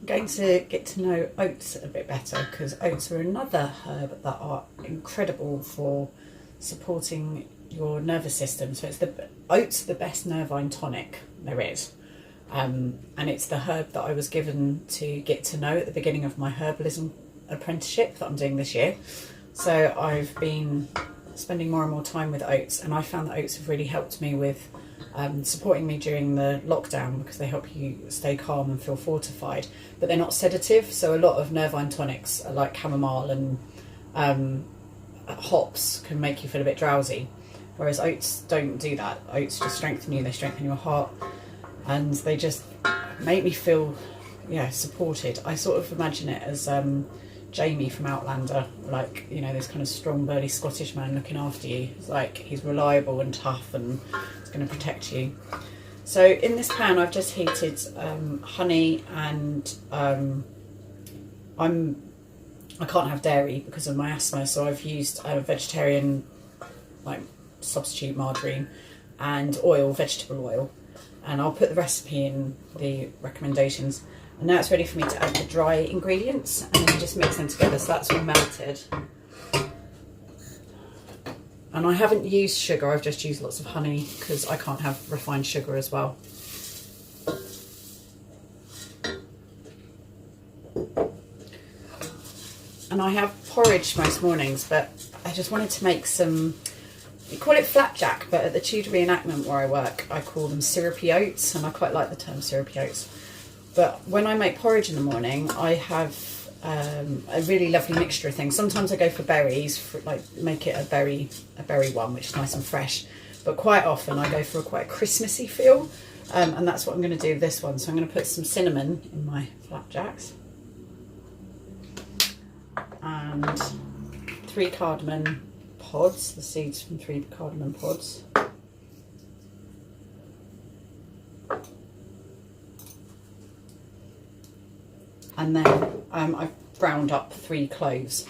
Going to get to know oats a bit better, because oats are another herb that are incredible for supporting your nervous system. So oats are the best nervine tonic there is, and it's the herb that I was given to get to know at the beginning of my herbalism apprenticeship that I'm doing this year. So I've been spending more and more time with oats, and I found that oats have really helped me with supporting me during the lockdown, because they help you stay calm and feel fortified, but they're not sedative. So a lot of nervine tonics like chamomile and hops can make you feel a bit drowsy, whereas oats don't do that. Oats just strengthen you, they strengthen your heart, and they just make me feel supported. I sort of imagine it as Jamie from Outlander, like, you know, this kind of strong burly Scottish man looking after you. It's like he's reliable and tough and he's going to protect you. So in this pan I've just heated honey, and I can't have dairy because of my asthma, so I've used a vegetarian like substitute margarine and oil, vegetable oil, and I'll put the recipe in the recommendations. And now it's ready for me to add the dry ingredients, and then just mix them together so that's all melted. And I haven't used sugar, I've just used lots of honey because I can't have refined sugar as well. And I have porridge most mornings, but I just wanted to make some, you call it flapjack, but at the Tudor reenactment where I work, I call them syrupy oats, and I quite like the term syrupy oats. But when I make porridge in the morning, I have a really lovely mixture of things. Sometimes I go for berries, like make it a berry one, which is nice and fresh. But quite often I go for quite a Christmassy feel, and that's what I'm going to do with this one. So I'm going to put some cinnamon in my flapjacks, and 3 cardamom pods, the seeds from 3 cardamom pods. And then I've ground up 3 cloves.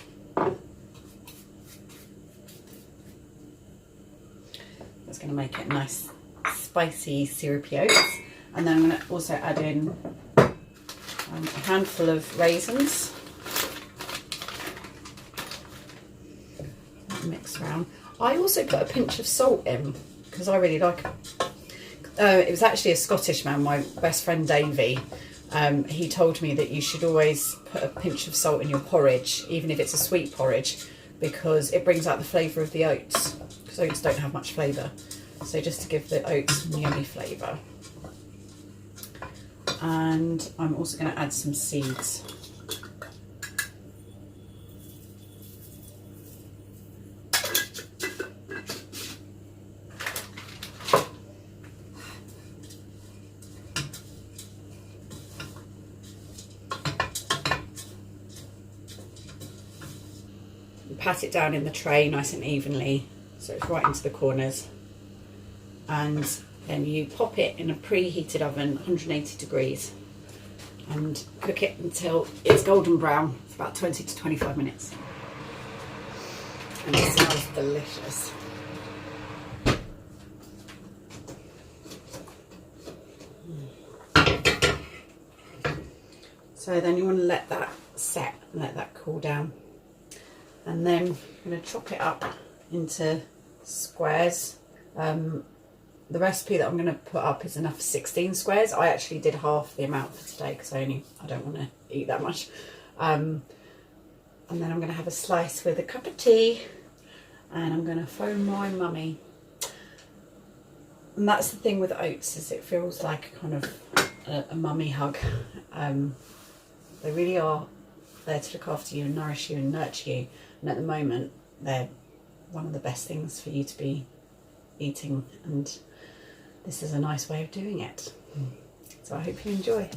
That's going to make it nice, spicy, syrupy oats. And then I'm going to also add in a handful of raisins. Mix around. I also put a pinch of salt in because I really like it. It was actually a Scottish man, my best friend Davey. He told me that you should always put a pinch of salt in your porridge, even if it's a sweet porridge, because it brings out the flavour of the oats, because oats don't have much flavour. So just to give the oats some yummy flavour. And I'm also going to add some seeds. Pat it down in the tray nice and evenly so it's right into the corners, and then you pop it in a preheated oven, 180 degrees, and cook it until it's golden brown for about 20 to 25 minutes. And it smells delicious. So then you want to let that set and let that cool down. And then I'm going to chop it up into squares. The recipe that I'm going to put up is enough for 16 squares. I actually did half the amount for today because I don't want to eat that much. And then I'm going to have a slice with a cup of tea, and I'm going to phone my mummy. And that's the thing with oats, is it feels like kind of a mummy hug. They really are there to look after you and nourish you and nurture you. And at the moment, they're one of the best things for you to be eating, and this is a nice way of doing it. So I hope you enjoy.